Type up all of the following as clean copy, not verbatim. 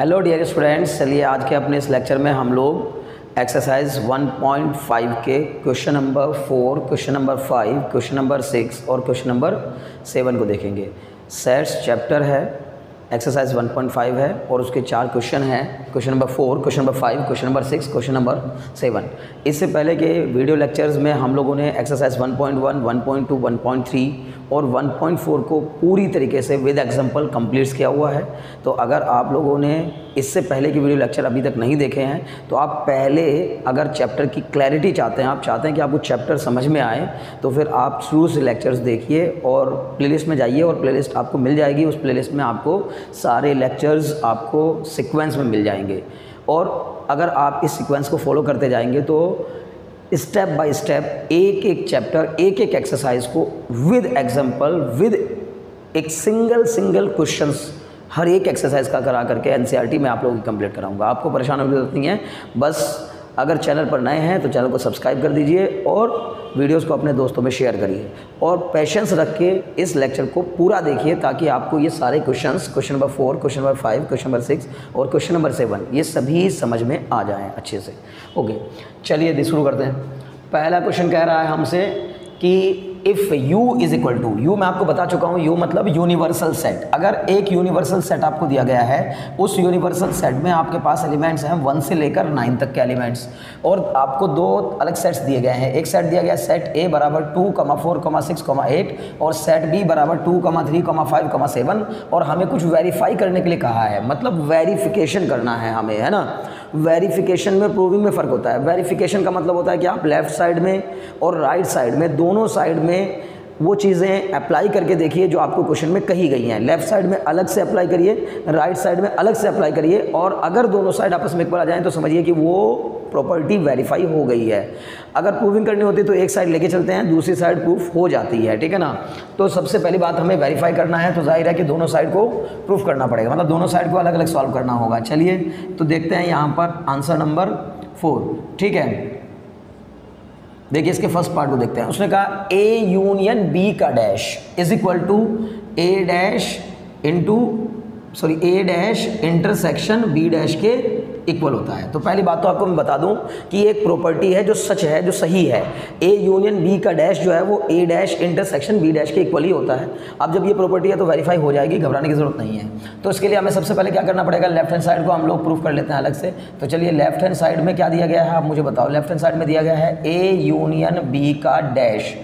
Hello dear students, चलिए आज के अपने इस लेक्चर में हम लोग एक्सरसाइज 1.5 के question number 4, question number 5, question number 6 और क्वेश्चन नंबर 7 को देखेंगे। सेट्स चैप्टर है, एक्सरसाइज 1.5 है और उसके 4 क्वेश्चन हैं। Question number 4, question number 5, question number 6, question number 7। इससे पहले के वीडियो लेक्चर्स में हम लोगों ने एक्सरसाइज 1.1, 1.2, 1.3 और 1.4 को पूरी तरीके से विद एग्जांपल कंप्लीट किया हुआ है। तो अगर आप लोगों ने इससे पहले के वीडियो लेक्चर अभी तक नहीं देखे हैं तो आप पहले अगर चैप्टर की क्लैरिटी चाहते हैं, आप चाहते हैं कि आपको चैप्टर समझ में आए, तो फिर आप शुरू से लेक्चर्स देखिए और प्लेलिस्ट में जाइए और प्लेलिस्ट आपको मिल जाएगी। उस प्लेलिस्ट में आपको सारे लेक्चर्स आपको सीक्वेंस में मिल जाएंगे और अगर आप इस सीक्वेंस को फॉलो करते जाएंगे तो स्टेप बाय स्टेप एक एक चैप्टर, एक एक एक्सरसाइज को विद एग्जांपल, विद एक सिंगल क्वेश्चंस हर एक एक्सरसाइज का करा करके एनसीईआरटी में आप लोगों की कंप्लीट कराऊंगा। आपको परेशान होने की जरूरत नहीं है, बस अगर चैनल पर नए हैं तो चैनल को सब्सक्राइब कर दीजिए और वीडियोस को अपने दोस्तों में शेयर करिए और पेशेंस रख के इस लेक्चर को पूरा देखिए ताकि आपको ये सारे questions, question number 4, question number 5, question number 6 और क्वेश्चन नंबर 7 ये सभी समझ में आ जाएं अच्छे से। ओके, चलिए शुरू करते हैं। पहला क्वेश्चन कह रहा है हमसे कि if u is equal to, u मैं आपको बता चुका हूँ, u मतलब यूनिवर्सल सेट। अगर एक यूनिवर्सल सेट आपको दिया गया है, उस यूनिवर्सल सेट में आपके पास एलिमेंट्स हैं 1 से लेकर 9 तक के एलिमेंट्स, और आपको दो अलग सेट्स दिए गए हैं। एक सेट दिया गया सेट a बराबर 2, 4, 6, 8 और सेट b बराबर 2, 3, 5, 7 और हमें कुछ वेरीफाई करने के लिए कहा है, मतलब वेरिफिकेशन करना है हमें, है ना। वेरिफिकेशन में प्रूविंग में फ़र्क होता है। वेरिफिकेशन का मतलब होता है कि आप लेफ़्ट साइड में और राइट साइड में, दोनों साइड में वो चीज़ें अप्लाई करके देखिए जो आपको क्वेश्चन में कही गई हैं। लेफ़्ट साइड में अलग से अप्लाई करिए, राइट साइड में अलग से अप्लाई करिए, और अगर दोनों साइड आपस में इक्वल आ जाएँ तो समझिए कि वो प्रॉपर्टी वेरीफाई हो गई है। अगर प्रूविंग करनी होती है तो एक साइड लेके चलते हैं, दूसरी साइड प्रूफ हो जाती है, ठीक है ना। तो सबसे पहली बात हमें वेरीफाई करना है, तो जाहिर है कि दोनों साइड को प्रूफ करना पड़ेगा, मतलब दोनों साइड को अलग अलग सॉल्व करना होगा। चलिए तो देखते हैं यहाँ पर आंसर नंबर 4, ठीक है। देखिए इसके फर्स्ट पार्ट को देखते हैं। उसने कहा A यूनियन B का dash is equal to A dash intersection B dash के इक्वल होता है। तो पहली बात तो आपको मैं बता दूं कि एक प्रॉपर्टी है जो सच है, जो सही है। A यूनियन B का डैश जो है वो A dash intersection B dash के इक्वल ही होता है। अब जब ये प्रॉपर्टी है तो वेरीफाई हो जाएगी, घबराने की जरूरत नहीं है। तो इसके लिए हमें सबसे पहले क्या करना पड़ेगा, लेफ्ट हैंड साइड को हम लोग प्रूफ कर लेते हैं अलग से। तो चलिए लेफ्ट हैंड साइड में क्या दिया गया है आप मुझे बताओ। लेफ्ट हैंड साइड में दिया गया है A यूनियन B का डैश।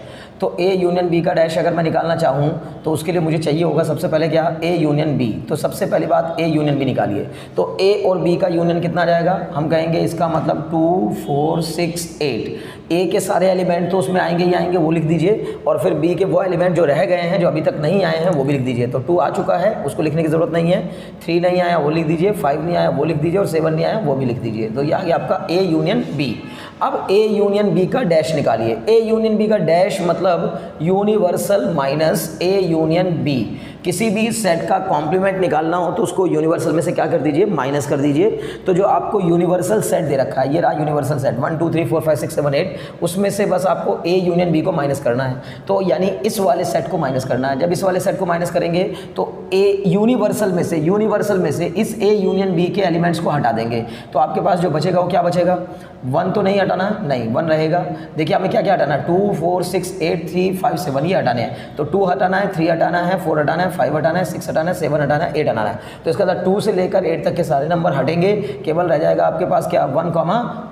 तो A यूनियन B का डैश अगर मैं निकालना चाहूँ तो उसके लिए मुझे चाहिए होगा सबसे पहले क्या, A यूनियन B। तो सबसे पहली बात A यूनियन B निकालिए। तो A और B का यूनियन कितना जाएगा, हम कहेंगे इसका मतलब 2, 4, 6, 8। A के सारे एलिमेंट तो उसमें आएंगे ही आएंगे, वो लिख दीजिए, और फिर B के वो एलिमेंट जो रह गए हैं, जो अभी तक नहीं आए हैं, वो भी लिख दीजिए। तो 2 आ चुका है, उसको लिखने की ज़रूरत नहीं है। 3 नहीं आया वो लिख दीजिए, 5 नहीं आया वो लिख दीजिए, और 7 नहीं आया वो भी लिख दीजिए। तो ये आ गया आपका A यूनियन B। अब A यूनियन B का डैश निकालिए। A यूनियन B का डैश मतलब universal minus A union B। किसी भी सेट का कॉम्प्लीमेंट निकालना हो तो उसको यूनिवर्सल में से क्या कर दीजिए, माइनस कर दीजिए। तो जो आपको यूनिवर्सल सेट दे रखा है, ये रहा यूनिवर्सल सेट 1, 2, 3, 4, 5, 6, 7, 8, उसमें से बस आपको A यूनियन B को माइनस करना है। तो यानी इस वाले सेट को माइनस करना है। जब इस वाले सेट को माइनस करेंगे तो A यूनिवर्सल में से इस A यूनियन B के एलिमेंट्स को हटा देंगे। तो आपके पास जो बचेगा वो क्या बचेगा, 1 तो नहीं हटाना, नहीं 1 रहेगा। देखिए हमें क्या क्या हटाना है, 2, 4, 6, 8, 3, 5, 7 ये हटाने हैं। तो 2 हटाना है, 3 हटाना है, 4 हटाना है, 5 हटाना है, 6 हटाना है, 7 हटाना है, 8 हटाना है। तो इसका मतलब 2 से लेकर 8 तक के सारे नंबर हटेंगे, केवल रह जाएगा आपके पास क्या, 1,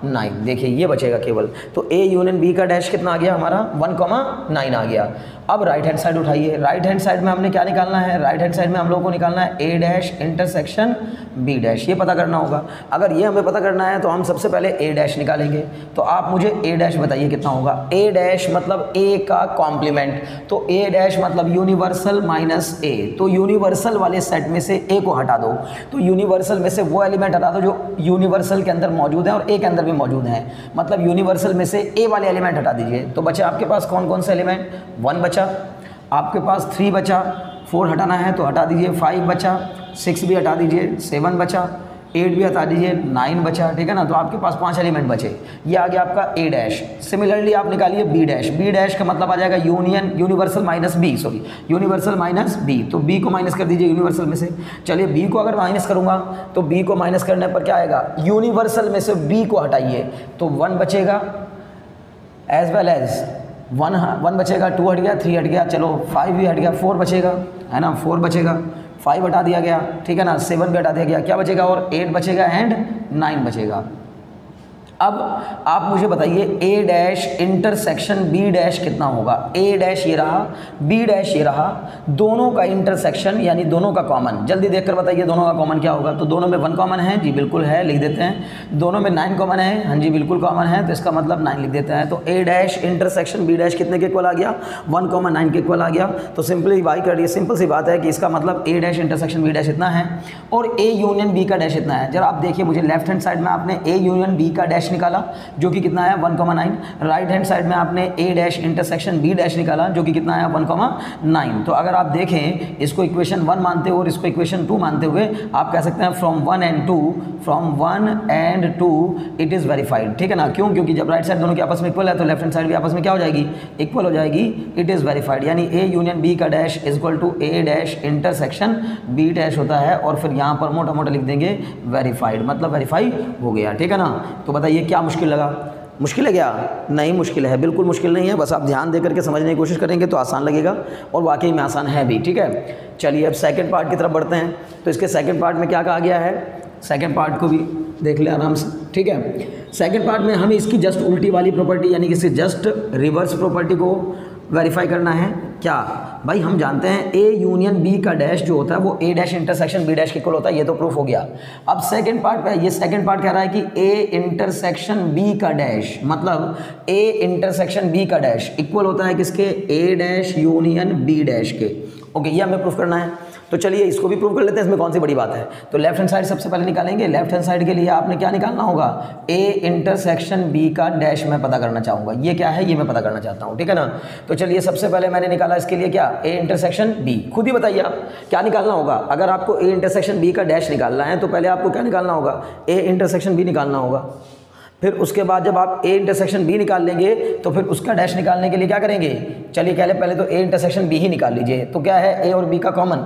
9। देखिए ये बचेगा केवल। तो A यूनियन B का डैश कितना आ गया हमारा, 1, 9 आ गया। अब राइट हैंड साइड उठाइए। राइट हैंड साइड में हमने क्या निकालना है, राइट हैंड साइड में हम लोगों को निकालना है A dash intersection B dash, ये पता करना होगा। अगर ये हमें पता करना है तो हम सबसे पहले A डैश निकालेंगे। तो आप मुझे A डैश बताइए कितना होगा। A डैश मतलब A का कॉम्प्लीमेंट, तो A डैश मतलब यूनिवर्सल माइनस A। तो यूनिवर्सल वाले सेट में से A को हटा दो, तो यूनिवर्सल में से वो एलिमेंट हटा दो जो यूनिवर्सल के अंदर मौजूद है और A के अंदर भी मौजूद है। मतलब यूनिवर्सल में से A वाले एलिमेंट हटा दीजिए। तो बचे आपके पास कौन कौन से एलिमेंट, 1 बचा, आपके पास 3 बचा, 4 हटाना है तो हटा दीजिए, 5 बचा, 6 भी हटा दीजिए, 7 बचा, 8 भी हटा दीजिए, 9 बचा, ठीक है ना। तो आपके पास 5 एलिमेंट बचे, ये आ गया आपका ए डैश। सिमिलरली आप निकालिए बी डैश, बी डैश का मतलब आ जाएगा universal minus B, sorry universal minus B, तो बी को माइनस कर दीजिए यूनिवर्सल में से। चलिए बी को अगर माइनस करूँगा तो बी को माइनस करने पर क्या आएगा, यूनिवर्सल में से बी को हटाइए तो 1 बचेगा, एज वेल एज 1 बचेगा, 2 हट गया, 3 हट गया, चलो 5 भी हट गया, 4 बचेगा, है ना, 4 बचेगा, 5 हटा दिया गया, ठीक है ना, 7 भी हटा दिया गया, क्या बचेगा और 8 बचेगा एंड 9 बचेगा। अब आप मुझे बताइए ए डैश इंटरसेक्शन बी डैश कितना होगा। ए डैश ये रहा, बी डैश ये रहा, दोनों का इंटरसेक्शन यानी दोनों का कॉमन, जल्दी देखकर बताइए दोनों का कॉमन क्या होगा। तो दोनों में 1 कॉमन है, जी बिल्कुल है, लिख देते हैं। दोनों में 9 कॉमन है, हाँ जी बिल्कुल कॉमन है, तो इसका मतलब 9 लिख देते हैं। तो A dash intersection B dash कितने के इक्वल आ गया, 1,9 के इक्वल आ गया। तो सिंपली वाई कर दिए, सिंपल सी बात है कि इसका मतलब ए डैश इंटरसेक्शन बी डैश इतना है और ए यूनियन बी का डैश इतना है। जरा आप देखिए, मुझे लेफ्ट हैंड साइड में आपने ए यूनियन बी का डैश निकाला जो कि कितना है 1,9, राइट हैंड साइड में आपने ए डैश इंटरसेक्शन बी डैश निकाला जो कि कितना है 1,9। तो अगर आप देखें इसको इक्वेशन 1 मानते हुए और इसको इक्वेशन 2 मानते हुए आप कह सकते हैं from 1 and 2 it is verified, ठीक है ना। क्यों, क्योंकि जब राइट साइड दोनों के आपस में इक्वल है तो लेफ्ट हैंड साइड भी आपस में क्या हो जाएगी, इक्वल हो जाएगी, इट इज़ वेरीफाइड। यानी ए यूनियन बी का dash is equal to A dash intersection B dash होता है और फिर यहाँ पर मोटा मोटा लिख देंगे वेरीफाइड, मतलब वेरीफाई हो गया, ठीक है ना। तो बताइए क्या मुश्किल लगा, मुश्किल है क्या, नहीं मुश्किल है, बिल्कुल मुश्किल नहीं है, बस आप ध्यान दे करके समझने की कोशिश करेंगे तो आसान लगेगा और वाकई में आसान है भी, ठीक है। चलिए अब सेकंड पार्ट की तरफ बढ़ते हैं। तो इसके सेकंड पार्ट में क्या कहा गया है, सेकंड पार्ट को भी देख ले आराम से, ठीक है। सेकंड पार्ट में हमें इसकी जस्ट उल्टी वाली प्रॉपर्टी यानी कि इसकी जस्ट रिवर्स प्रॉपर्टी को वेरीफाई करना है। क्या भाई, हम जानते हैं ए यूनियन बी का डैश जो होता है वो ए डैश इंटरसेक्शन बी डैश के इक्वल होता है, ये तो प्रूफ हो गया। अब सेकंड पार्ट पे, ये सेकंड पार्ट कह रहा है कि ए इंटरसेक्शन बी का डैश मतलब ए इंटरसेक्शन बी का डैश इक्वल होता है किसके, ए डैश यूनियन बी डैश के। ओके, ये हमें प्रूफ करना है। तो चलिए इसको भी प्रूव कर लेते हैं, इसमें कौन सी बड़ी बात है। तो लेफ्ट हैंड साइड सबसे पहले निकालेंगे। लेफ्ट हैंड साइड के लिए आपने क्या निकालना होगा, ए इंटरसेक्शन बी का डैश मैं पता करना चाहूँगा। ये क्या है, ये मैं पता करना चाहता हूँ, ठीक है ना। तो चलिए सबसे पहले मैंने निकाला इसके लिए क्या, ए इंटरसेक्शन बी। खुद ही बताइए आप क्या निकालना होगा। अगर आपको ए इंटरसेक्शन बी का डैश निकालना है तो पहले आपको क्या निकालना होगा, ए इंटरसेक्शन बी निकालना होगा। फिर उसके बाद जब आप ए इंटरसेक्शन बी निकाल लेंगे तो फिर उसका डैश निकालने के लिए क्या करेंगे, चलिए पहले तो ए इंटरसेक्शन बी ही निकाल लीजिए। तो क्या है, ए और बी का कॉमन,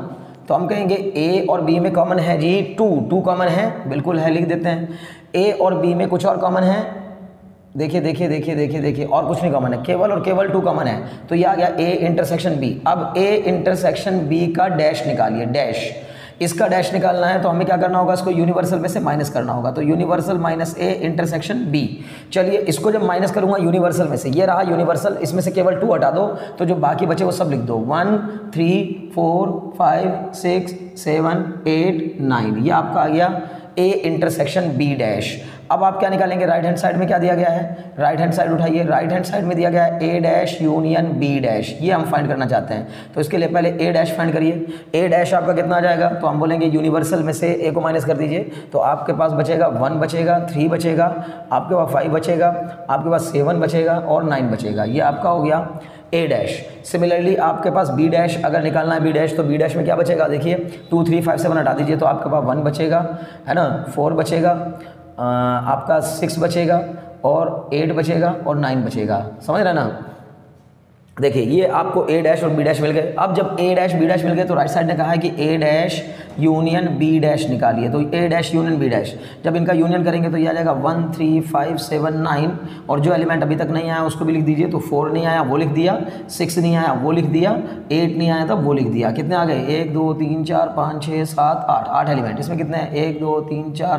तो हम कहेंगे ए और बी में कॉमन है जी 2 कॉमन है, बिल्कुल है, लिख देते हैं। ए और बी में कुछ और कॉमन है, देखिए और कुछ नहीं कॉमन है, केवल और केवल 2 कॉमन है। तो ये आ गया ए इंटरसेक्शन बी। अब ए इंटरसेक्शन बी का डैश निकालिए, डैश, इसका डैश निकालना है तो हमें क्या करना होगा, इसको यूनिवर्सल में से माइनस करना होगा। तो universal minus A intersection B. चलिए इसको जब माइनस करूंगा यूनिवर्सल में से, ये रहा यूनिवर्सल, इसमें से केवल 2 हटा दो तो जो बाकी बचे वो सब लिख दो, 1 3 4 5 6 7 8 9, ये आपका आ गया ए इंटरसेक्शन बी डैश। अब आप क्या निकालेंगे, राइट हैंड साइड में क्या दिया गया है, राइट हैंड साइड उठाइए, राइट हैंड साइड में दिया गया है ए डैश यूनियन बी डैश, ये हम फाइंड करना चाहते हैं। तो इसके लिए पहले ए डैश फाइंड करिए। ए डैश आपका कितना आ जाएगा, तो हम बोलेंगे यूनिवर्सल में से ए को माइनस कर दीजिए, तो आपके पास बचेगा 1 बचेगा, 3 बचेगा, आपके पास 5 बचेगा, आपके पास 7 बचेगा और 9 बचेगा, ये आपका हो गया ए डैश। सिमिलरली आपके पास बी डैश अगर निकालना है बी डैश, तो बी डैश में क्या बचेगा, देखिए 2 3 5 7 हटा दीजिए तो आपके पास 1 बचेगा, है ना, 4 बचेगा, आपका 6 बचेगा और 8 बचेगा और 9 बचेगा, समझ रहे ना। देखिए ये आपको ए डैश और बी डैश मिल गए। अब जब ए डैश बी डैश मिल गए तो राइट साइड ने कहा है कि ए डैश यूनियन बी डैश निकालिए। तो A dash union B dash जब इनका यूनियन करेंगे तो ये आ जाएगा 1 3 5 7 9 और जो एलिमेंट अभी तक नहीं आया उसको भी लिख दीजिए। तो 4 नहीं आया वो लिख दिया, 6 नहीं आया वो लिख दिया, 8 नहीं आया था वो लिख दिया। कितने आ गए, 1 2 3 4 5 6 7 8, 8 एलिमेंट। इसमें कितने हैं, 1 2 3 4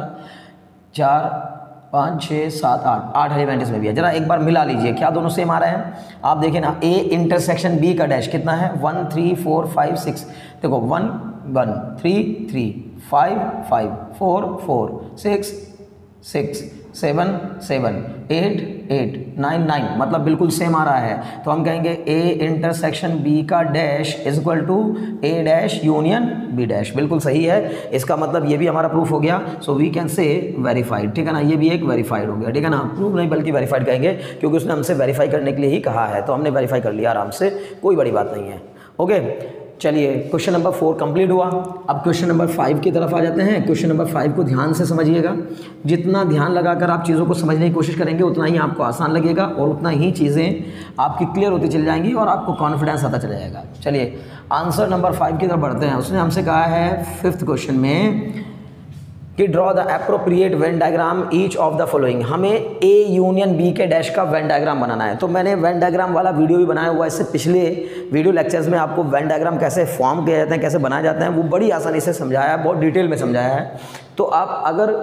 5 6 7 8 एलिमेंट इसमें भी है। जरा एक बार मिला लीजिए क्या दोनों सेम आ रहे हैं, आप देखें ना। ए इंटरसेक्शन बी का डैश कितना है, 1 3 4 5 6, देखो 1 1 3 3 5 5 4 4 6 6 7 7 8 8 9 9, मतलब बिल्कुल सेम आ रहा है। तो हम कहेंगे ए इंटरसेक्शन बी का dash is equal to A dash union B dash, बिल्कुल सही है। इसका मतलब ये भी हमारा प्रूफ हो गया। So we can say verified, ठीक है ना, ये भी एक वेरीफाइड हो गया, ठीक है ना। प्रूफ नहीं बल्कि वेरीफाइड कहेंगे क्योंकि उसने हमसे वेरीफाई करने के लिए ही कहा है, तो हमने वेरीफाई कर लिया आराम से, कोई बड़ी बात नहीं है। ओके, चलिए क्वेश्चन नंबर 4 कंप्लीट हुआ। अब क्वेश्चन नंबर 5 की तरफ आ जाते हैं। क्वेश्चन नंबर 5 को ध्यान से समझिएगा। जितना ध्यान लगाकर आप चीज़ों को समझने की कोशिश करेंगे उतना ही आपको आसान लगेगा और उतना ही चीज़ें आपकी क्लियर होती चली जाएंगी और आपको कॉन्फिडेंस आता चला जाएगा। चलिए आंसर नंबर 5 की तरफ बढ़ते हैं। उसने हमसे कहा है 5th क्वेश्चन में कि draw the appropriate Venn diagram each of the following. हमें ए यूनियन बी के डैश का वेन डायग्राम बनाना है। तो मैंने वेन डायग्राम वाला वीडियो भी बनाया हुआ है। इससे पिछले वीडियो लेक्चर्स में आपको वेन डायग्राम कैसे फॉर्म किए जाते हैं, कैसे बनाए जाते हैं, वो बड़ी आसानी से समझाया है, बहुत डिटेल में समझाया है। तो आप अगर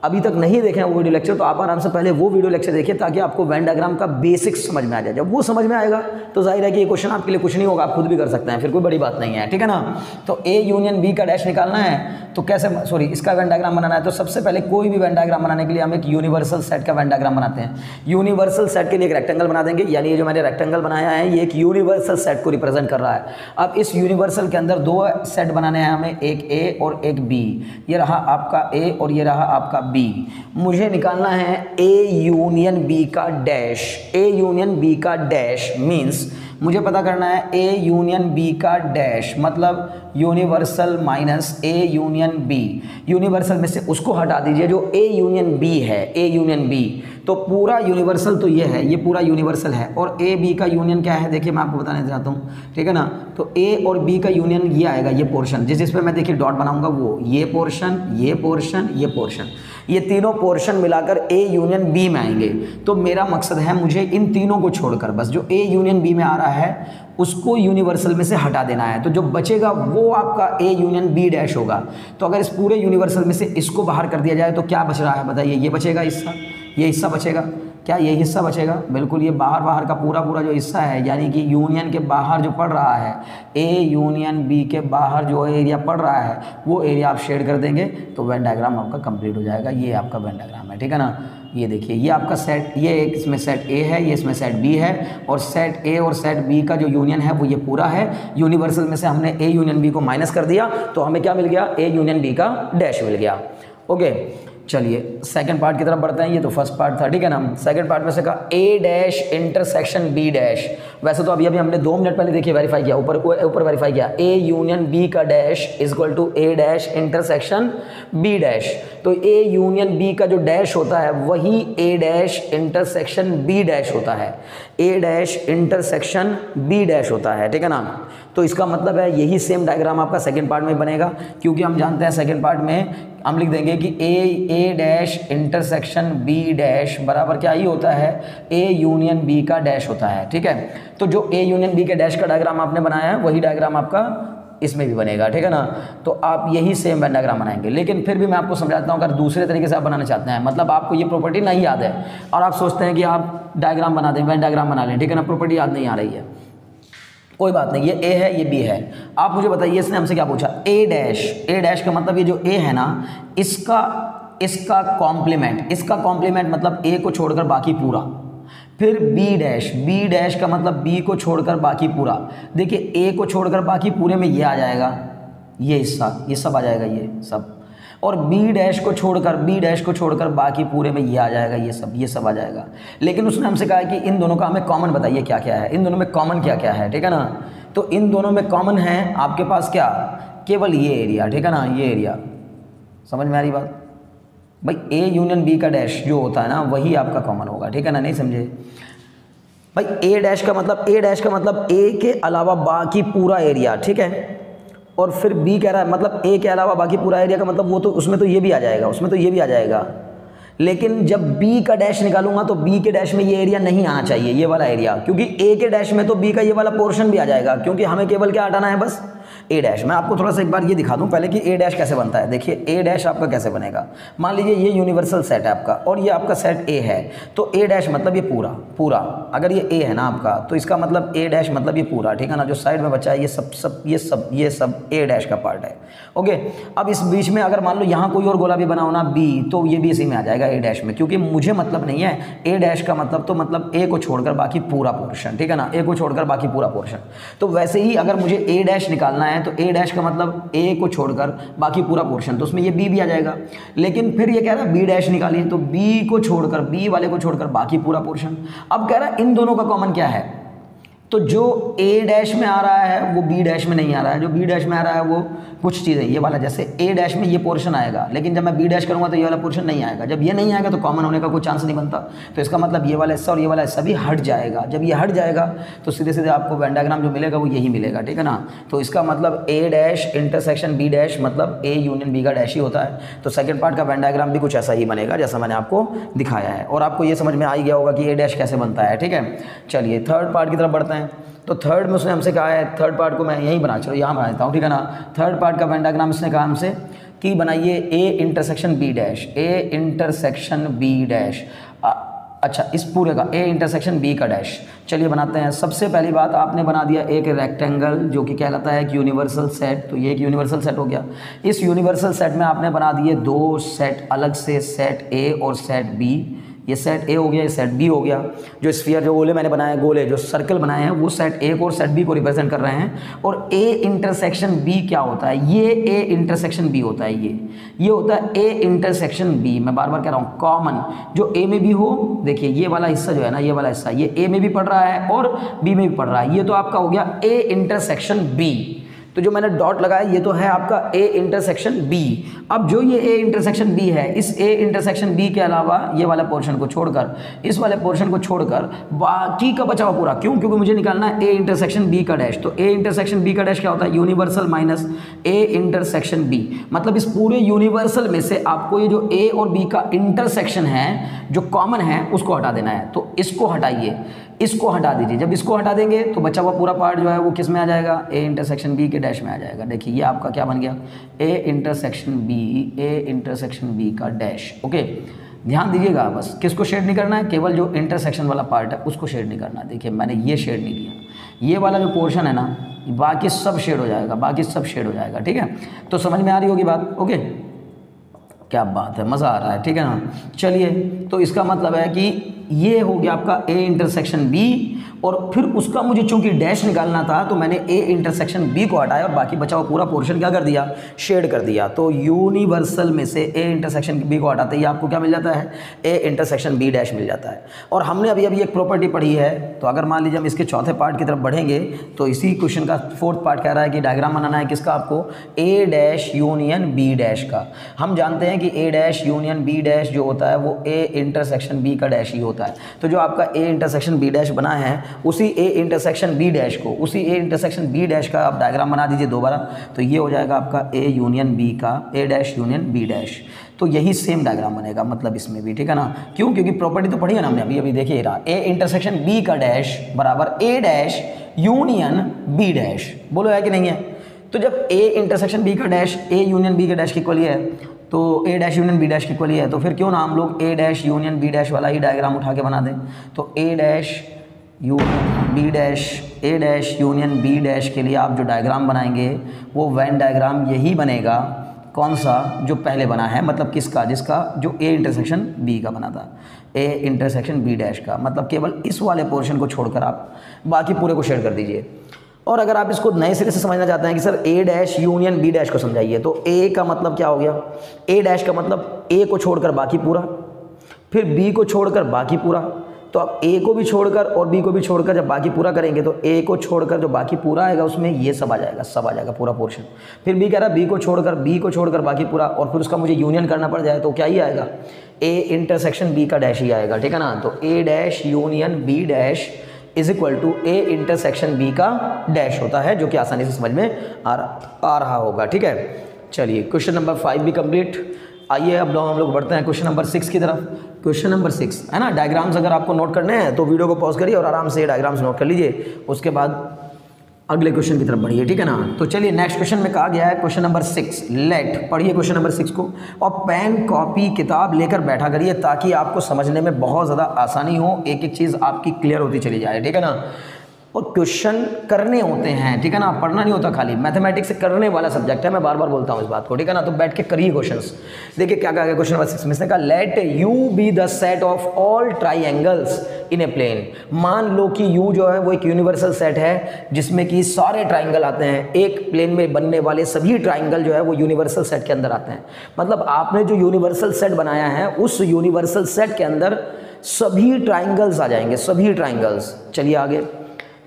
अभी तक नहीं देखें वो वीडियो लेक्चर तो आप आराम से पहले वो वीडियो लेक्चर देखिए ताकि आपको वेन डायग्राम का बेसिक्स समझ में आ जाए। जब वो समझ में आएगा तो जाहिर है कि ये क्वेश्चन आपके लिए कुछ नहीं होगा, आप खुद भी कर सकते हैं, फिर कोई बड़ी बात नहीं है, ठीक है ना। तो ए यूनियन बी का डैश निकालना है तो कैसे, सॉरी इसका वेन डायग्राम बनाना है। तो सबसे पहले कोई भी वेन डायग्राम बनाने के लिए हम एक यूनिवर्सल सेट का वेन डायग्राम बनाते हैं। यूनिवर्सल सेट के लिए एक रेक्टेंगल बना देंगे, यानी ये जो मैंने रेक्टेंगल बनाया है ये एक यूनिवर्सल सेट को रिप्रेजेंट कर रहा है। अब इस यूनिवर्सल के अंदर दो सेट बनाने हैं हमें, एक ए और एक बी। ये रहा आपका ए और ये रहा आपका बी। मुझे निकालना है ए यूनियन बी का डैश। ए यूनियन बी का डैश मीन्स मुझे पता करना है ए यूनियन बी का डैश, मतलब universal minus A union B. Universal में से उसको हटा दीजिए जो ए यूनियन बी है, ए यूनियन बी। तो पूरा यूनिवर्सल तो ये है, ये पूरा यूनिवर्सल है। और ए बी का यूनियन क्या है देखिए मैं आपको बताना चाहता हूँ, ठीक है ना। तो ए और बी का यूनियन ये आएगा, ये पोर्शन जिस पे मैं देखिए डॉट बनाऊंगा वो, ये पोर्शन, ये पोर्शन, ये पोर्शन, ये तीनों पोर्शन मिलाकर ए यूनियन बी में आएंगे। तो मेरा मकसद है मुझे इन तीनों को छोड़कर बस जो ए यूनियन बी में आ रहा है उसको यूनिवर्सल में से हटा देना है। तो जो बचेगा वो आपका ए यूनियन बी डैश होगा। तो अगर इस पूरे यूनिवर्सल में से इसको बाहर कर दिया जाए तो क्या बच रहा है बताइए, ये बचेगा हिस्सा, ये हिस्सा बचेगा, क्या ये हिस्सा बचेगा? बिल्कुल, ये बाहर का पूरा जो हिस्सा है यानी कि यूनियन के बाहर जो पड़ रहा है, ए यूनियन बी के बाहर जो एरिया पड़ रहा है वो एरिया आप शेड कर देंगे तो वेन डायग्राम आपका कंप्लीट हो जाएगा। ये आपका वेन डायग्राम है, ठीक है ना। ये देखिए ये आपका सेट, ये एक इसमें सेट ए है, ये इसमें सेट बी है और सेट ए और सेट बी का जो यूनियन है वो ये पूरा है। यूनिवर्सल में से हमने ए यूनियन बी को माइनस कर दिया तो हमें क्या मिल गया, ए यूनियन बी का डैश मिल गया। ओके चलिए सेकंड पार्ट की तरफ बढ़ते हैं। ये तो फर्स्ट पार्ट था, ठीक है ना। सेकंड पार्ट में से कहा ए डैश इंटरसेक्शन बी डैश। वैसे तो अभी हमने 2 मिनट पहले देखिए वेरीफाई किया, ऊपर वेरीफाई किया, ए यूनियन बी का dash is equal to A dash intersection B dash. तो ए यूनियन बी का जो डैश होता है वही ए डैश इंटरसेक्शन बी डैश होता है, ए डैश इंटरसेक्शन बी डैश होता है, ठीक है ना। तो इसका मतलब है यही सेम डायग्राम आपका सेकंड पार्ट में बनेगा, क्योंकि हम जानते हैं सेकंड पार्ट में हम लिख देंगे कि ए डैश इंटरसेक्शन बी डैश बराबर क्या ही होता है, ए यूनियन बी का डैश होता है, ठीक है। तो जो ए यूनियन बी के डैश का डायग्राम आपने बनाया है वही डायग्राम आपका इसमें भी बनेगा, ठीक है ना। तो आप यही सेम वेन डायग्राम बनाएंगे। लेकिन फिर भी मैं आपको समझाता हूँ, अगर दूसरे तरीके से आप बनाना चाहते हैं, मतलब आपको ये प्रॉपर्टी नहीं याद है और आप सोचते हैं कि आप डायग्राम बना दें, वेन डायग्राम बना लें, ठीक है ना, प्रॉपर्टी याद नहीं आ रही है, कोई बात नहीं, ये ए है ये बी है। आप मुझे बताइए इसने हमसे क्या पूछा, ए डैश का मतलब ये जो ए है ना इसका कॉम्प्लीमेंट मतलब ए को छोड़कर बाकी पूरा। फिर बी डैश का मतलब बी को छोड़कर बाकी पूरा। देखिए ए को छोड़कर बाकी पूरे में ये आ जाएगा, ये हिस्सा, ये सब आ जाएगा, ये सब। और बी डैश को छोड़कर बाकी पूरे में ये आ जाएगा, ये सब आ जाएगा। लेकिन उसने हमसे कहा कि इन दोनों का हमें कॉमन बताइए क्या क्या है, इन दोनों में कॉमन क्या क्या है, ठीक है ना। तो इन दोनों में कॉमन है आपके पास क्या, केवल ये एरिया, ठीक है ना, ये एरिया। समझ में आ रही बात भाई, ए यूनियन बी का डैश जो होता है ना वही आपका कॉमन होगा, ठीक है ना, नहीं समझे भाई। ए डैश का मतलब ए के अलावा बाकी पूरा एरिया, ठीक है। और फिर बी कह रहा है मतलब ए के अलावा बाकी पूरा एरिया का मतलब वो तो उसमें तो ये भी आ जाएगा, लेकिन जब बी का डैश निकालूंगा तो बी के डैश में ये एरिया नहीं आना चाहिए, ये वाला एरिया, क्योंकि ए के डैश में तो बी का ये वाला पोर्शन भी आ जाएगा, क्योंकि हमें केवल क्या हटाना है, बस ए डैश। मैं आपको थोड़ा सा एक बार ये दिखा दूं पहले कि ए डैश कैसे बनता है। देखिए ए डैश आपका कैसे बनेगा, मान लीजिए ये यूनिवर्सल सेट है आपका और ये आपका सेट ए है, तो ए डैश मतलब ये पूरा, अगर ये ए है ना आपका तो इसका मतलब ए डैश मतलब ये पूरा, ठीक है ना। जो साइड में बचा है ये सब ए डैश का पार्ट है, ओके। अब इस बीच में अगर मान लो यहाँ कोई और गोला भी बनाओ ना बी, तो ये भी इसी में आ जाएगा ए डैश में, क्योंकि मुझे मतलब नहीं है ए डैश का मतलब तो मतलब ए को छोड़कर बाकी पूरा पोर्शन, ठीक है ना, ए को छोड़कर बाकी पूरा पोर्शन। तो वैसे ही अगर मुझे ए डैश निकालना है तो ए डैश का मतलब ए को छोड़कर बाकी पूरा पोर्शन, तो उसमें ये बी भी आ जाएगा। लेकिन फिर ये कह रहा है बी डैश निकालिए, तो बी वाले को छोड़कर बाकी पूरा पोर्शन। अब कह रहा है इन दोनों का कॉमन क्या है, तो जो ए डैश में आ रहा है वो बी डैश में नहीं आ रहा है, जो बी डैश में आ रहा है वो कुछ चीज़ें ये वाला, जैसे ए डैश में ये पोर्शन आएगा, लेकिन जब मैं बी डैश करूँगा तो ये वाला पोर्शन नहीं आएगा। जब ये नहीं आएगा तो कॉमन होने का कोई चांस नहीं बनता, तो इसका मतलब ये वाला हिस्सा और ये वाला हिस्सा भी हट जाएगा। जब ये हट जाएगा तो सीधे सीधे आपको वेन डायग्राम जो मिलेगा वो यही मिलेगा, ठीक है ना। तो इसका मतलब ए डैश इंटरसेक्शन बी डैश मतलब ए यूनियन बी का डैश ही होता है। तो सेकंड पार्ट का वेन डायग्राम भी कुछ ऐसा ही बनेगा जैसा मैंने आपको दिखाया है, और आपको ये समझ में आ ही गया होगा कि ए डैश कैसे बनता है, ठीक है। चलिए थर्ड पार्ट की तरफ बढ़ते हैं। तो थर्ड में उसने हमसे कहा है, थर्ड पार्ट को मैं यहीं बना, चलो यहाँ बना देता हूँ, ठीक है ना। थर्ड पार्ट का वेन डायग्राम इसने कहा हमसे कि बनाइए A intersection B dash, A intersection B dash. अच्छा, इस पूरे का ए इंटरसेक्शन बी का डैश। चलिए बनाते हैं। सबसे पहली बात, आपने बना दिया एक रेक्टेंगल जो कि कहलाता है एक यूनिवर्सल सेट। तो ये एक यूनिवर्सल सेट हो गया। इस यूनिवर्सल सेट में आपने बना दिए दो सेट अलग से, सेट ए और सेट बी। ये सेट ए हो गया, ये सेट बी हो गया। जो स्फीयर, जो गोले मैंने बनाए, गोले जो सर्कल बनाए हैं वो सेट ए को और सेट बी को रिप्रेजेंट कर रहे हैं। और ए इंटरसेक्शन बी क्या होता है? ये ए इंटरसेक्शन बी होता है। ये होता है ए इंटरसेक्शन बी। मैं बार बार कह रहा हूँ, कॉमन जो ए में भी हो। देखिए ये वाला हिस्सा जो है ना, ये वाला हिस्सा ये ए में भी पड़ रहा है और बी में भी पड़ रहा है। ये तो आपका हो गया ए इंटरसेक्शन बी। तो जो मैंने डॉट लगाया ये तो है आपका ए इंटरसेक्शन बी। अब जो ये ए इंटरसेक्शन बी है, इस ए इंटरसेक्शन बी के अलावा ये वाला पोर्शन को छोड़कर, इस वाले पोर्शन को छोड़कर बाकी का बचा हुआ पूरा, क्योंकि मुझे निकालना है ए इंटरसेक्शन बी का डैश। तो ए इंटरसेक्शन बी का डैश क्या होता है? Universal minus A intersection B. मतलब इस पूरे यूनिवर्सल में से आपको ये जो ए और बी का इंटरसेक्शन है, जो कॉमन है, उसको हटा देना है। तो इसको हटाइए, इसको हटा दीजिए। जब इसको हटा देंगे तो बचा हुआ पूरा पार्ट जो है वो किस में आ जाएगा? ए इंटरसेक्शन बी के डैश में आ जाएगा। देखिए ये आपका क्या बन गया? A intersection B, A intersection B का डैश। ओके, ध्यान दीजिएगा, बस किसको शेड नहीं करना है? केवल जो इंटरसेक्शन वाला पार्ट है उसको शेड नहीं करना। देखिए मैंने ये शेड नहीं किया, ये वाला जो पोर्शन है ना, बाकी सब शेड हो जाएगा, बाकी सब शेड हो जाएगा, ठीक है। तो समझ में आ रही होगी बात? ओके, क्या बात है, मज़ा आ रहा है, ठीक है ना। चलिए, तो इसका मतलब है कि ये हो गया आपका ए इंटरसेक्शन बी, और फिर उसका मुझे चूंकि डैश निकालना था तो मैंने ए इंटरसेक्शन बी को हटाया और बाकी बचा हुआ पूरा पोर्शन क्या कर दिया? शेड कर दिया। तो यूनिवर्सल में से ए इंटरसेक्शन बी को हटाते ही आपको क्या मिल जाता है? ए इंटरसेक्शन बी डैश मिल जाता है। और हमने अभी एक प्रॉपर्टी पढ़ी है, तो अगर मान लीजिए हम इसके चौथे पार्ट की तरफ बढ़ेंगे तो इसी क्वेश्चन का फोर्थ पार्ट कह रहा है कि डायग्राम बनाना है किसका? आपको ए डैश यूनियन बी डैश का। हम जानते हैं कि ए डैश यूनियन बी डैश जो होता है वो ए इंटरसेक्शन बी का डैश ही होता है। तो जो आपका ए इंटरसेक्शन बी डैश बना है, उसी ए इंटरसेक्शन बी डैश को, उसी ए इंटरसेक्शन बी डैश का आप डायग्राम बना दीजिए दोबारा। तो ये हो जाएगा आपका ए यूनियन बी का, ए डैश यूनियन बी डैश। तो यही सेम डायग्राम बनेगा, मतलब इसमें भी, ठीक है ना। क्यों? क्योंकि प्रॉपर्टी तो पढ़ी है ना हमने अभी देखिए रहा, ए इंटरसेक्शन बी का डैश बराबर ए डैश यूनियन बी डैश। बोलो है कि नहीं है? तो जब ए इंटरसेक्शन बी का डैश ए यूनियन बी के डैश की इक्वल है, तो A dash union B dash की इक्वल है, तो फिर क्यों ना हम लोग ए डैश यूनियन बी डैश वाला ही डायग्राम उठा के बना दें। तो A dash union B dash, A dash union B dash के लिए आप जो डायग्राम बनाएंगे वो वेन डायग्राम यही बनेगा। कौन सा? जो पहले बना है, मतलब किसका? जिसका जो ए इंटरसेक्शन बी का बना था, ए इंटरसेक्शन बी डैश का। मतलब केवल इस वाले पोर्शन को छोड़कर आप बाकी पूरे को शेड कर दीजिए। और अगर आप इसको नए सिरे से समझना चाहते हैं कि सर ए डैश यूनियन बी डैश को समझाइए, तो ए का मतलब क्या हो गया? ए डैश का मतलब ए को छोड़कर बाकी पूरा, फिर बी को छोड़कर बाकी पूरा। तो आप ए को भी छोड़कर और बी को भी छोड़कर जब बाकी पूरा करेंगे तो ए को छोड़कर जो बाकी पूरा आएगा उसमें ये सब आ जाएगा, सब आ जाएगा पूरा पोर्शन। फिर बी कह रहा है बी को छोड़कर बाकी पूरा, और फिर उसका मुझे यूनियन करना पड़ जाए तो क्या ही आएगा? ए इंटरसेक्शन बी का डैश ही आएगा, ठीक है ना। तो A dash union B dash is equal to A intersection B का डैश होता है, जो कि आसानी से समझ में आ रहा होगा, ठीक है। चलिए क्वेश्चन नंबर 5 भी कंप्लीट। आइए अब हम लोग बढ़ते हैं क्वेश्चन नंबर 6 की तरफ। क्वेश्चन नंबर 6 है ना, डायग्राम्स अगर आपको नोट करने हैं तो वीडियो को पॉज करिए और आराम से डायग्राम्स नोट कर लीजिए, उसके बाद अगले क्वेश्चन की तरफ बढ़िए, ठीक है ना। तो चलिए नेक्स्ट क्वेश्चन में कहा गया है क्वेश्चन नंबर 6, लेट। पढ़िए क्वेश्चन नंबर 6 को और पेन कॉपी किताब लेकर बैठा करिए ताकि आपको समझने में बहुत ज़्यादा आसानी हो, एक एक चीज़ आपकी क्लियर होती चली जाए, ठीक है ना। और क्वेश्चन करने होते हैं, ठीक है ना, पढ़ना नहीं होता खाली। मैथमेटिक्स से करने वाला सब्जेक्ट है, मैं बार बार बोलता हूँ इस बात को, ठीक है ना। तो बैठ के करिए क्वेश्चंस। देखिए क्या कहा गया क्वेश्चन नंबर 6 में, इसने कहा let U be the set of all triangles in a plane. मान लो कि यू जो है वो एक यूनिवर्सल सेट है जिसमें कि सारे ट्राइंगल आते हैं, एक प्लेन में बनने वाले सभी ट्राइंगल जो है वो यूनिवर्सल सेट के अंदर आते हैं। मतलब आपने जो यूनिवर्सल सेट बनाया है उस यूनिवर्सल सेट के अंदर सभी ट्राइंगल्स आ जाएंगे, सभी ट्राइंगल्स। चलिए आगे।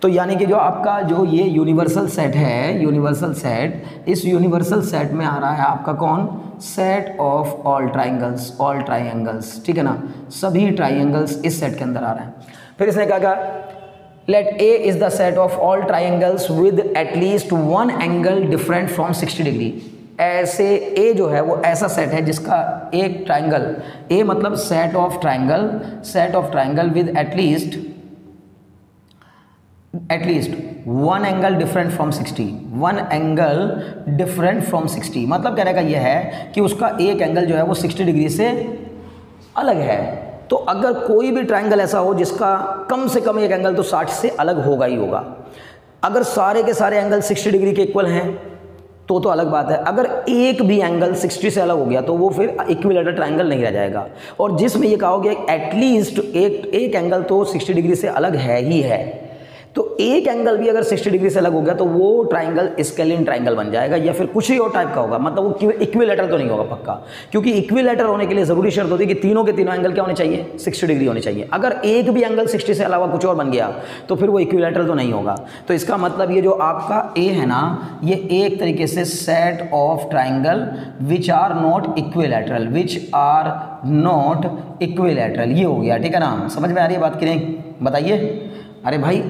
तो यानी कि जो आपका जो ये यूनिवर्सल सेट है, यूनिवर्सल सेट, इस यूनिवर्सल सेट में आ रहा है आपका कौन, set of all triangles, all triangles, ठीक है ना, सभी ट्राइंगल्स इस सेट के अंदर आ रहे हैं। फिर इसने कहा let A is the set of all triangles with at least one angle different from 60 degree. ऐसे ए जो है वो ऐसा सेट है जिसका एक ट्राइंगल, ए मतलब set of triangle, set of triangle with at least one angle different from 60, one angle different from 60, मतलब कहने का यह है कि उसका एक एंगल जो है वो 60 डिग्री से अलग है। तो अगर कोई भी ट्राइंगल ऐसा हो जिसका कम से कम एक एंगल तो 60 से अलग होगा ही होगा। अगर सारे के सारे एंगल 60 डिग्री के इक्वल हैं तो अलग बात है। अगर एक भी एंगल 60 से अलग हो गया तो वो फिर इक्विलैटरल ट्राइंगल नहीं रह जाएगा। और जिसमें ये कहा हो गया एटलीस्ट एक एंगल तो 60 डिग्री से अलग है ही है, तो एक एंगल भी अगर 60 डिग्री से अलग हो गया तो वो ट्राइंगल स्केलिन ट्राइंगल बन जाएगा या फिर कुछ ही और टाइप का होगा, मतलब वो इक्विलैटरल तो नहीं होगा पक्का, क्योंकि इक्विलैटरल होने के लिए ज़रूरी शर्त होती है कि तीनों के तीनों एंगल क्या होने चाहिए, 60 डिग्री होने चाहिए। अगर एक भी एंगल 60 से अलावा कुछ और बन गया तो फिर वो इक्विलैटरल तो नहीं होगा। तो इसका मतलब ये जो आपका ए है ना, ये एक तरीके से set of triangle which are not equilateral, which are not equilateral, ये हो गया, ठीक है ना। समझ में आ रही है बात की नहीं, बताइए। अरे भाई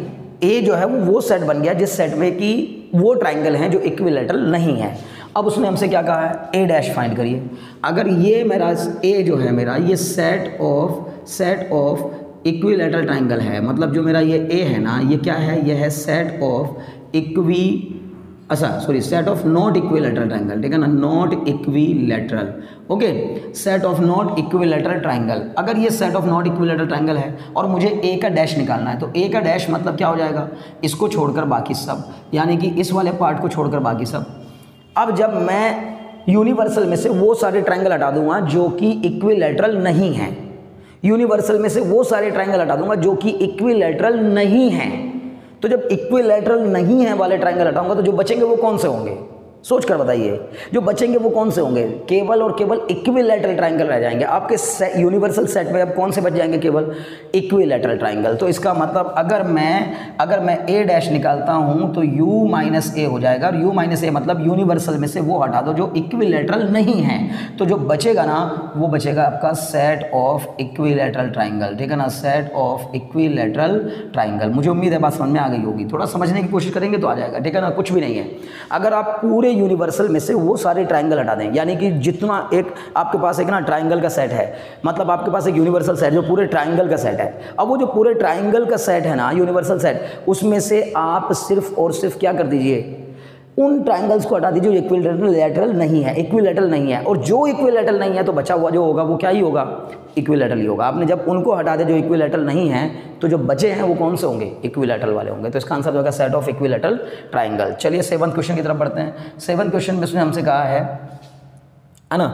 ए जो है वो सेट बन गया जिस सेट में कि वो ट्राइंगल हैं जो इक्विलैटरल नहीं है। अब उसने हमसे क्या कहा है, ए डैश फाइंड करिए। अगर ये मेरा ए जो है मेरा ये सेट ऑफ इक्विलैटरल ट्राइंगल है, मतलब जो मेरा ये ए है ना, ये क्या है, ये है set of set of not equilateral triangle, ठीक है ना, not equilateral, okay, set of not equilateral triangle. अगर ये set of not equilateral triangle है और मुझे ए का डैश निकालना है, तो ए का डैश मतलब क्या हो जाएगा, इसको छोड़कर बाकी सब, यानी कि इस वाले पार्ट को छोड़कर बाकी सब। अब जब मैं यूनिवर्सल में से वो सारे ट्राइंगल हटा दूंगा जो कि इक्विलैटरल नहीं हैं, यूनिवर्सल में से वो सारे ट्राइंगल हटा दूंगा जो कि इक्विलैटरल नहीं हैं, तो जब इक्विलैटरल नहीं है वाले ट्राइंगल हटाऊंगा तो जो बचेंगे वो कौन से होंगे, सोच कर बताइए, जो बचेंगे वो कौन से होंगे, केवल और केवल इक्विलैटरल ट्राइंगल रह जाएंगे आपके यूनिवर्सल सेट में। अब कौन से बच जाएंगे, केवल इक्विलैटरल ट्राइंगल। तो इसका मतलब अगर मैं ए डैश निकालता हूं तो यू माइनस ए हो जाएगा, और यू माइनस ए मतलब यूनिवर्सल में से वो हटा दो जो इक्विलैटरल नहीं है, तो जो बचेगा ना वो बचेगा आपका सेट ऑफ इक्विलैटरल ट्राइंगल, ठीक है ना, सेट ऑफ इक्विलैटरल ट्राइंगल। मुझे उम्मीद है बात समझ में आ गई होगी, थोड़ा समझने की कोशिश करेंगे तो आ जाएगा, ठीक है ना, कुछ भी नहीं है। अगर आप पूरे यूनिवर्सल में से वो सारे ट्राइंगल हटा दें, यानी कि जितना एक आपके पास एक ना ट्राइंगल का सेट है, मतलब आपके पास एक यूनिवर्सल सेट जो पूरे ट्राइंगल का सेट है, अब वो जो पूरे ट्राइंगल का सेट है ना, यूनिवर्सल सेट, उसमें से आप सिर्फ और सिर्फ क्या कर दीजिए, उन ट्राइंगल्स को हटा दीजिए जो इक्विलैटरल नहीं है, इक्विलैटरल नहीं है, और जो इक्विलैटरल नहीं है तो बचा हुआ जो होगा वो क्या ही होगा, इक्विलैटरल ही होगा। आपने जब उनको हटा दिया जो इक्विलैटरल नहीं है तो जो बचे हैं वो कौन से होंगे, इक्विलैटरल वाले होंगे। तो इसका आंसर होगा सेट ऑफ इक्विलैटरल ट्राइंगल। चलिए 7th क्वेश्चन की तरफ बढ़ते हैं। 7th क्वेश्चन में उसने हमसे कहा है ना,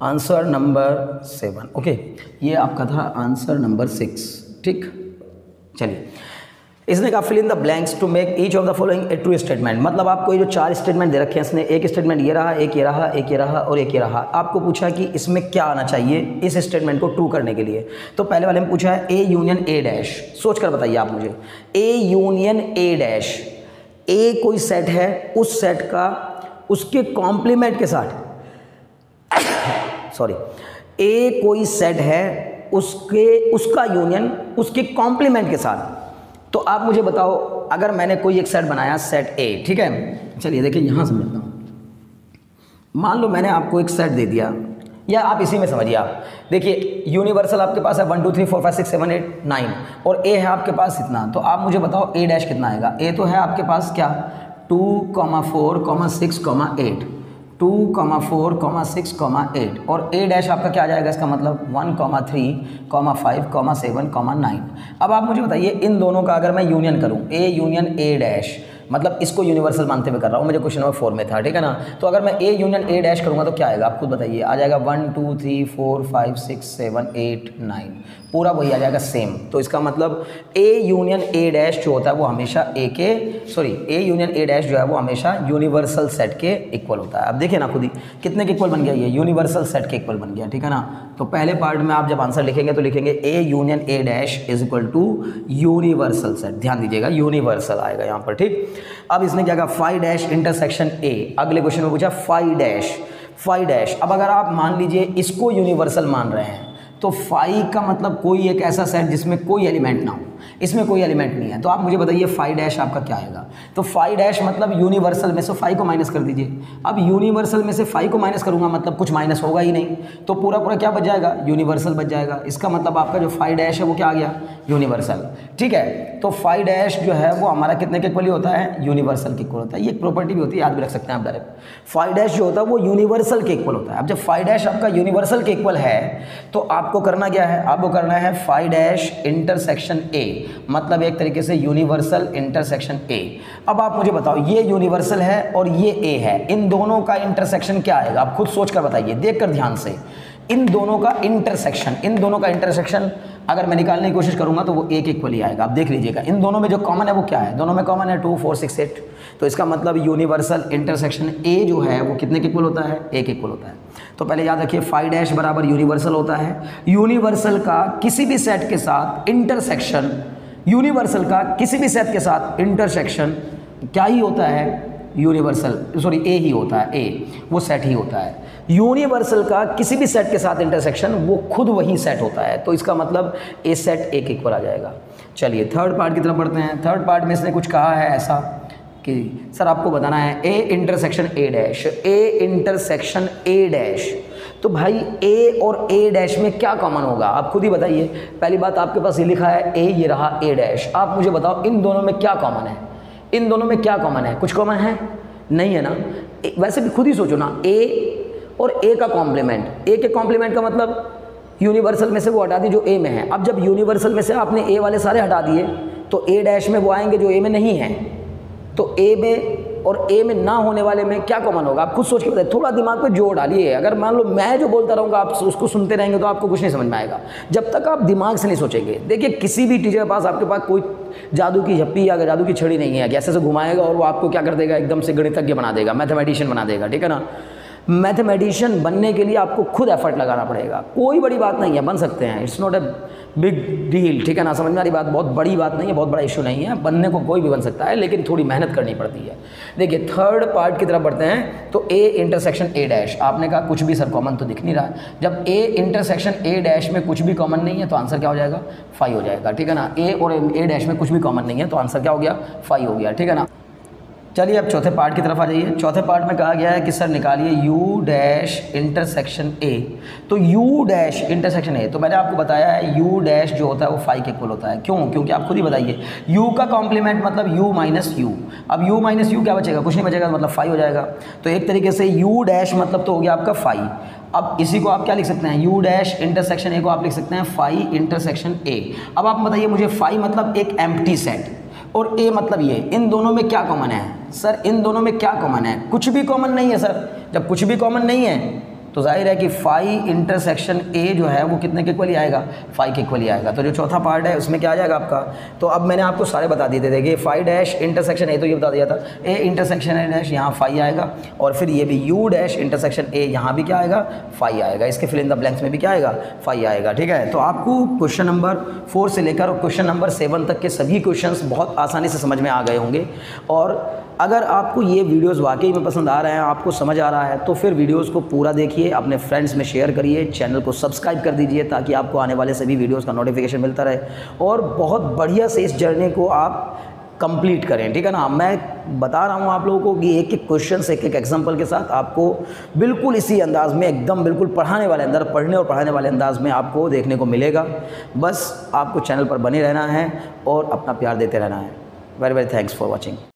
आंसर नंबर 7, ओके, ये आपका था आंसर नंबर 6, ठीक। चलिए इसने कहा fill in the blanks to make each of the following a true statement, मतलब आपको ये जो 4 स्टेटमेंट दे रखे हैं इसने, एक स्टेटमेंट ये रहा, एक ये रहा, एक ये रहा और एक ये रहा। आपको पूछा कि इसमें क्या आना चाहिए इस स्टेटमेंट को ट्रू करने के लिए। तो पहले वाले में पूछा है ए यूनियन ए डैश, सोच कर बताइए आप मुझे, ए यूनियन ए डैश, ए कोई सेट है, उस सेट का उसके कॉम्प्लीमेंट के साथ सॉरी, ए कोई सेट है उसका यूनियन उसके कॉम्प्लीमेंट के साथ। तो आप मुझे बताओ, अगर मैंने कोई एक सेट बनाया सेट ए, ठीक है, चलिए देखिए यहाँ समझता हूँ। मान लो मैंने आपको एक सेट दे दिया, या आप इसी में समझिए, आप देखिए यूनिवर्सल आपके पास है 1 2 3 4 5 6 7 8 9 और ए है आपके पास इतना। तो आप मुझे बताओ ए डैश कितना आएगा। ए तो है आपके पास क्या 2, 4, 6, 8, 2, 4, 6, 8 और ए डैश आपका क्या आ जाएगा, इसका मतलब 1, 3, 5, 7, 9। अब आप मुझे बताइए इन दोनों का अगर मैं यूनियन करूं, ए यूनियन ए डैश, मतलब इसको यूनिवर्सल मानते हुए कर रहा हूँ, मुझे क्वेश्चन नंबर 4 में था, ठीक है ना। तो अगर मैं ए यूनियन ए डैश करूँगा तो क्या आएगा आप खुद बताइए। आ जाएगा 1 2 3 4 5 6 7 8 9, पूरा वही आ जाएगा सेम। तो इसका मतलब ए यूनियन ए डैश जो होता है वो हमेशा ए यूनियन ए डैश जो है वो हमेशा यूनिवर्सल सेट के इक्वल होता है। अब देखिए ना खुद ही कितने के इक्वल बन गया, ये यूनिवर्सल सेट के इक्वल बन गया, ठीक है ना। तो पहले पार्ट में आप जब आंसर लिखेंगे तो लिखेंगे A union A dash is equal to universal set, ध्यान दीजिएगा यूनिवर्सल आएगा यहाँ पर, ठीक। अब इसने क्या कहा, फाई डैश इंटरसेक्शन ए। अगले क्वेश्चन में पूछा फाई डैश। अब अगर आप मान लीजिए इसको यूनिवर्सल मान रहे हैं तो फाई का मतलब कोई एक ऐसा सेट जिसमें कोई एलिमेंट ना हो, इसमें कोई एलिमेंट नहीं है। तो आप मुझे बताइए फाई डैश आपका क्या आएगा। तो फाई डैश मतलब यूनिवर्सल में से फाई को माइनस कर दीजिए। अब यूनिवर्सल में से फाई को माइनस करूंगा मतलब कुछ माइनस होगा ही नहीं, तो पूरा पूरा क्या बच जाएगा, यूनिवर्सल बच जाएगा। इसका मतलब आपका जो फाई डैश है वो क्या आ गया, यूनिवर्सल, ठीक है। तो फाई डैश जो है वो हमारा कितने के इक्वल होता है, यूनिवर्सल के इक्वल होता है। ये एक प्रॉपर्टी भी होती है, याद भी रख सकते हैं आप डायरेक्ट। फाई डैश जो होता है वो यूनिवर्सल के इक्वल होता है। अब जब फाई डैश आपका यूनिवर्सल के इक्वल है तो आपको करना क्या है, आपको करना है फाई डैश इंटरसेक्शन ए, मतलब एक तरीके से यूनिवर्सल इंटरसेक्शन ए। अब आप मुझे बताओ ये यूनिवर्सल है और ये ए है, इन दोनों का इंटरसेक्शन क्या आएगा, आप खुद सोच कर बताइए, देखकर ध्यान से। इन दोनों का इंटरसेक्शन अगर मैं निकालने की कोशिश करूंगा तो वो ए के इक्वल ही आएगा। आप देख लीजिएगा इन दोनों में जो कॉमन है वो क्या है, दोनों में कॉमन है 2 4 6 8। तो इसका मतलब यूनिवर्सल इंटरसेक्शन ए जो है वो कितने के इक्वल होता है, ए के इक्वल होता है। तो पहले याद रखिए फाई डैश बराबर यूनिवर्सल होता है। यूनिवर्सल का किसी भी सेट के साथ इंटरसेक्शन, यूनिवर्सल का किसी भी सेट के साथ इंटरसेक्शन क्या ही होता है, ए ही होता है, ए वो सेट ही होता है। यूनिवर्सल का किसी भी सेट के साथ इंटरसेक्शन वो खुद वही सेट होता है। तो इसका मतलब ए सेट ए के इक्वल आ जाएगा। चलिए थर्ड पार्ट की तरफ बढ़ते हैं। थर्ड पार्ट में इसने कुछ कहा है ऐसा कि सर आपको बताना है ए इंटरसेक्शन ए डैश। तो भाई ए और ए डैश में क्या कॉमन होगा, आप खुद ही बताइए। पहली बात आपके पास ये लिखा है ए, ये रहा ए डैश। आप मुझे बताओ इन दोनों में क्या कॉमन है, इन दोनों में क्या कॉमन है, कुछ कॉमन है नहीं है ना। वैसे भी खुद ही सोचो ना, ए और ए का कॉम्प्लीमेंट, ए के कॉम्प्लीमेंट का मतलब यूनिवर्सल में से वो हटा दी जो ए में है। अब जब यूनिवर्सल में से आपने ए वाले सारे हटा दिए तो ए डैश में वो आएंगे जो ए में नहीं है। तो ए में और ए में ना होने वाले में क्या कॉमन होगा, आप खुद सोच के बताइए, थोड़ा दिमाग पे जोर डालिए। अगर मान लो मैं जो बोलता रहूँगा आप उसको सुनते रहेंगे तो आपको कुछ नहीं समझ में आएगा जब तक आप दिमाग से नहीं सोचेंगे। देखिए किसी भी टीचर के पास आपके पास कोई जादू की झप्पी या जादू की छड़ी नहीं है कि ऐसे से घुमाएगा और वो आपको क्या कर देगा, एकदम से गणितज्ञ बना देगा, मैथमेटिशियन बना देगा, ठीक है ना। मैथमेटिशियन बनने के लिए आपको खुद एफर्ट लगाना पड़ेगा, कोई बड़ी बात नहीं है, बन सकते हैं, it's not a big deal, ठीक है ना। समझ में आ रही बात, बहुत बड़ी बात नहीं है, बहुत बड़ा इशू नहीं है, बनने को कोई भी बन सकता है, लेकिन थोड़ी मेहनत करनी पड़ती है। देखिए थर्ड पार्ट की तरफ बढ़ते हैं। तो ए इंटरसेक्शन ए डैश, आपने कहा कुछ भी सर कॉमन तो दिख नहीं रहा। जब ए इंटरसेक्शन ए डैश में कुछ भी कॉमन नहीं है तो आंसर क्या हो जाएगा, फाई हो जाएगा, ठीक है ना। ए और ए डैश में कुछ भी कॉमन नहीं है तो आंसर क्या हो गया, फाई हो गया, ठीक है ना। चलिए अब चौथे पार्ट की तरफ आ जाइए। चौथे पार्ट में कहा गया है कि सर निकालिए यू डैश इंटरसेक्शन ए। तो यू डैश इंटरसेक्शन ए, तो मैंने आपको बताया है यू डैश जो होता है वो फाई के इक्वल होता है। क्यों, क्योंकि आप खुद ही बताइए यू का कॉम्प्लीमेंट मतलब यू माइनस यू। अब यू माइनस यू क्या बचेगा, कुछ नहीं बचेगा, मतलब फाई हो जाएगा। तो एक तरीके से यू डैश मतलब तो हो गया आपका फाई। अब इसी को आप क्या लिख सकते हैं, यू डैश इंटरसेक्शन ए को आप लिख सकते हैं फाई इंटरसेक्शन ए। अब आप बताइए मुझे फाई मतलब एक एम्प्टी सेट और ए मतलब ये, इन दोनों में क्या कॉमन है सर, इन दोनों में क्या कॉमन है, कुछ भी कॉमन नहीं है सर। जब कुछ भी कॉमन नहीं है तो जाहिर है कि फाई इंटरसेक्शन ए जो है वो कितने के इक्वल ही आएगा, फाई के इक्वल ही आएगा। तो जो चौथा पार्ट है उसमें क्या आ जाएगा आपका, तो अब मैंने आपको सारे बता दिए थे। देखिए फाई डैश इंटरसेक्शन ए तो ये बता दिया था, ए इंटरसेक्शन ए डैश यहाँ फाई आएगा, और फिर ये भी यू डैश इंटरसेक्शन ए यहाँ भी क्या आएगा, फाई आएगा। इसके फिल इन द ब्लैंक्स में भी क्या आएगा, फाई आएगा, ठीक है। तो आपको क्वेश्चन नंबर 4 से लेकर क्वेश्चन नंबर 7 तक के सभी क्वेश्चंस बहुत आसानी से समझ में आ गए होंगे। और अगर आपको ये वीडियोस वाकई में पसंद आ रहे हैं, आपको समझ आ रहा है, तो फिर वीडियोस को पूरा देखिए, अपने फ्रेंड्स में शेयर करिए, चैनल को सब्सक्राइब कर दीजिए ताकि आपको आने वाले सभी वीडियोस का नोटिफिकेशन मिलता रहे और बहुत बढ़िया से इस जर्नी को आप कंप्लीट करें, ठीक है ना। मैं बता रहा हूँ आप लोगों को कि एक एक क्वेश्चन से एक एक एग्जाम्पल के साथ आपको बिल्कुल इसी अंदाज में, एकदम बिल्कुल पढ़ने और पढ़ाने वाले अंदाज में आपको देखने को मिलेगा। बस आपको चैनल पर बने रहना है और अपना प्यार देते रहना है। Very very thanks for watching.